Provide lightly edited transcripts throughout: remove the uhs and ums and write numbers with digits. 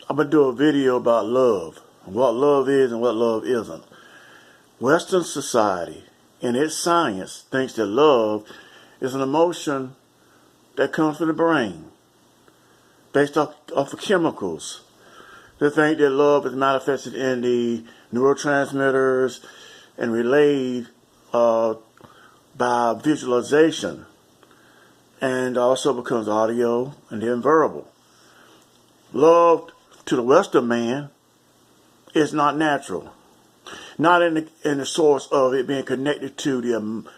I'm going to do a video about love, what love is and what love isn't. Western society, in its science, thinks that love is an emotion that comes from the brain, based off of chemicals. They think that love is manifested in the neurotransmitters and relayed by visualization, and also becomes audio and then verbal. Love to the Western man is not natural, not in the source of it being connected to the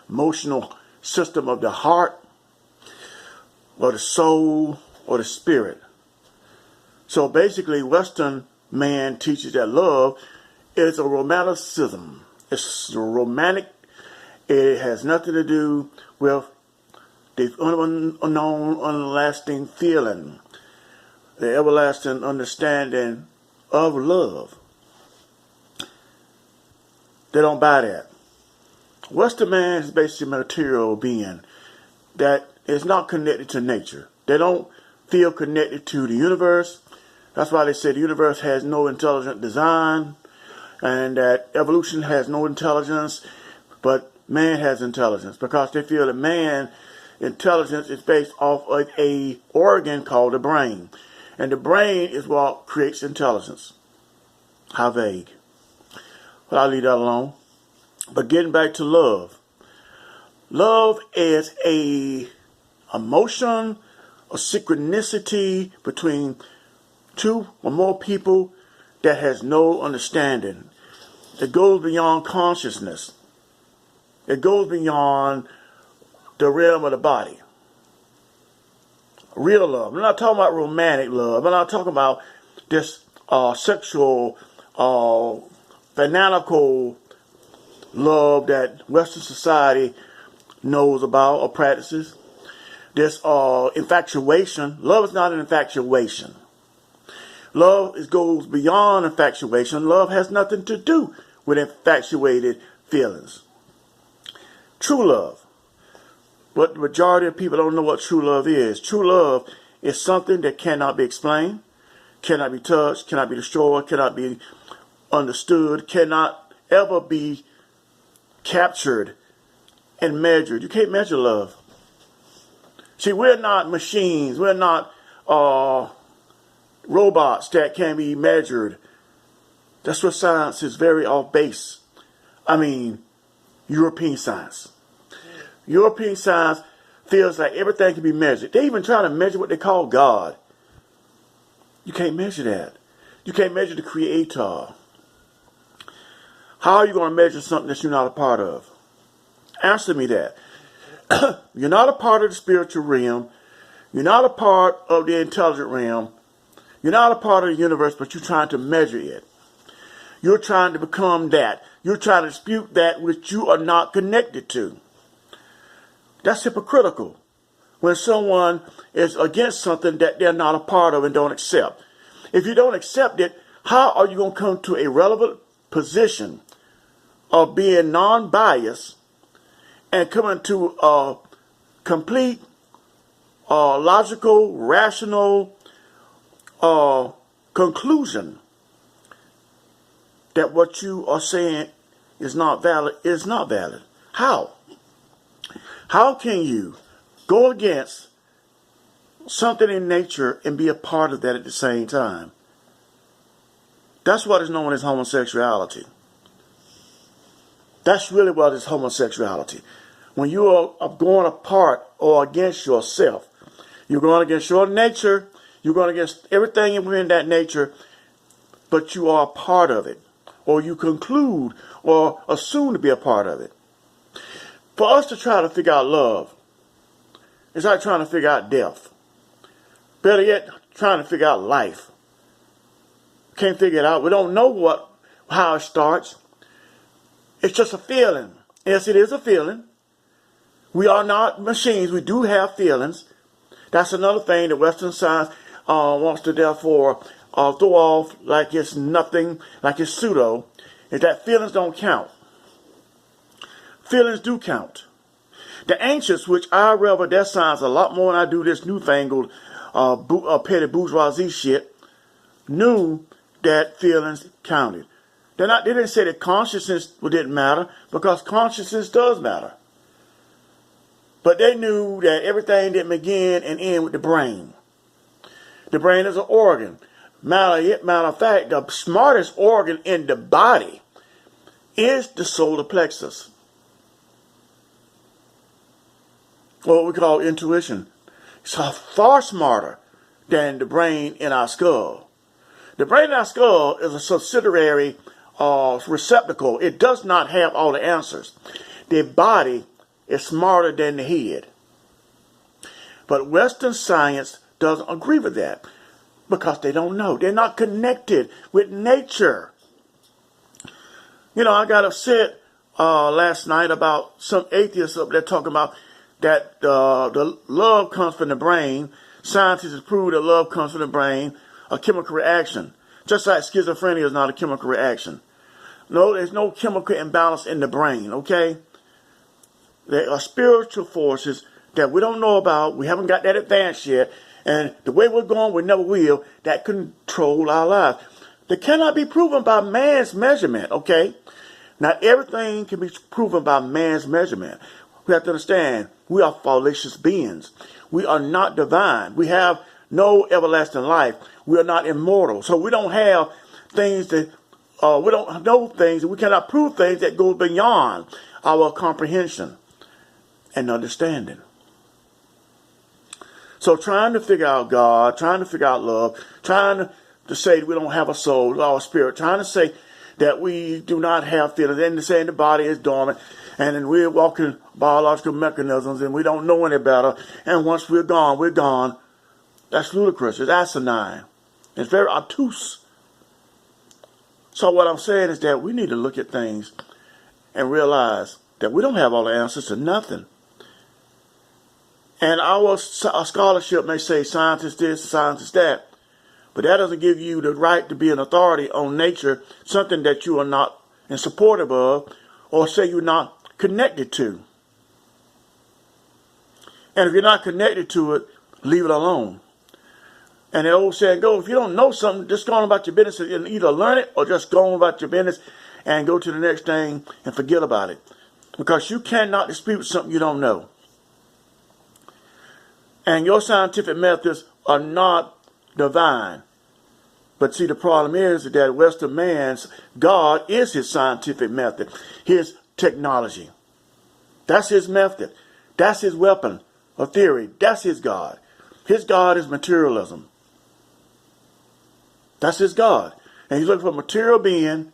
emotional system of the heart or the soul or the spirit. So basically, Western man teaches that love is a romanticism. It's romantic. It has nothing to do with the unknown, unlasting feeling, the everlasting understanding of love. They don't buy that. Western man is basically a material being that is not connected to nature. They don't feel connected to the universe. That's why they say the universe has no intelligent design, and that evolution has no intelligence, but man has intelligence, because they feel that man intelligence is based off of a organ called the brain. And the brain is what creates intelligence. How vague. But I'll leave that alone. But getting back to love. Love is a emotion, a synchronicity between two or more people that has no understanding. It goes beyond consciousness. It goes beyond the realm of the body. Real love. I'm not talking about romantic love. I'm not talking about this sexual, fanatical love that Western society knows about or practices. This infatuation. Love is not an infatuation. Love goes beyond infatuation. Love has nothing to do with infatuated feelings. True love. But the majority of people don't know what true love is. True love is something that cannot be explained, cannot be touched, cannot be destroyed, cannot be understood, cannot ever be captured and measured. You can't measure love. See, we're not machines. We're not robots that can be measured. That's where science is very off base. I mean, European science. European science feels like everything can be measured. They even try to measure what they call God. You can't measure that. You can't measure the Creator. How are you going to measure something that you're not a part of? Answer me that. You're not a part of the spiritual realm. You're not a part of the intelligent realm. You're not a part of the universe, but you're trying to measure it. You're trying to become that. You're trying to dispute that which you are not connected to. That's hypocritical when someone is against something that they're not a part of and don't accept. If you don't accept it, how are you going to come to a relevant position of being non-biased and coming to a complete, logical, rational conclusion that what you are saying is not valid? Is not valid. How? How can you go against something in nature and be a part of that at the same time? That's what is known as homosexuality. That's really what is homosexuality. When you are going apart or against yourself, you're going against your nature, you're going against everything within that nature, but you are a part of it, or you conclude or assume to be a part of it. For us to try to figure out love, it's like trying to figure out death. Better yet, trying to figure out life. Can't figure it out. We don't know how it starts. It's just a feeling. Yes, it is a feeling. We are not machines. We do have feelings. That's another thing that Western science wants to therefore throw off like it's nothing, like it's pseudo, is that feelings don't count. Feelings do count. The ancients, which I revel their science a lot more than I do this newfangled petty bourgeoisie shit, knew that feelings counted. They didn't say that consciousness didn't matter, because consciousness does matter. But they knew that everything didn't begin and end with the brain. The brain is an organ. Matter of fact, the smartest organ in the body is the solar plexus, or what we call intuition. It's far smarter than the brain in our skull. The brain in our skull is a subsidiary receptacle. It does not have all the answers. The body is smarter than the head. But Western science doesn't agree with that, because they don't know. They're not connected with nature. You know, I got upset last night about some atheists up there talking about that the love comes from the brain. Scientists have proved that love comes from the brain, a chemical reaction. Just like schizophrenia is not a chemical reaction. No, there's no chemical imbalance in the brain, okay? There are spiritual forces that we don't know about. We haven't got that advanced yet. And the way we're going, we never will, that control our lives. They cannot be proven by man's measurement, okay? Not everything can be proven by man's measurement. We have to understand, we are fallacious beings. We are not divine. We have no everlasting life. We are not immortal. So we don't have things that, we don't know things, and we cannot prove things that go beyond our comprehension and understanding. So trying to figure out God, trying to figure out love, trying to say that we don't have a soul, our spirit, trying to say that we do not have feelings, and saying the body is dormant, and then we're walking biological mechanisms, and we don't know any better, and once we're gone, we're gone. That's ludicrous. It's asinine. It's very obtuse. So what I'm saying is that we need to look at things and realize that we don't have all the answers to nothing. And our scholarship may say scientist this, scientist that, but that doesn't give you the right to be an authority on nature, something that you are not in support of, or say you're not connected to. And if you're not connected to it, leave it alone. And the old saying goes, if you don't know something, just go on about your business and either learn it or just go on about your business and go to the next thing and forget about it. Because you cannot dispute something you don't know. And your scientific methods are not divine. But see, the problem is that Western man's God is his scientific method, his technology. That's his method. That's his weapon of theory. That's his God. His God is materialism. That's his God. And he's looking for a material being.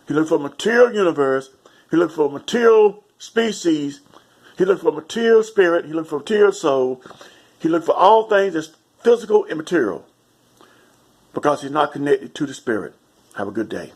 He looks for a material universe. He looks for a material species. He looks for a material spirit. He looks for a material soul. He looks for all things that's physical and material, because he's not connected to the spirit. Have a good day.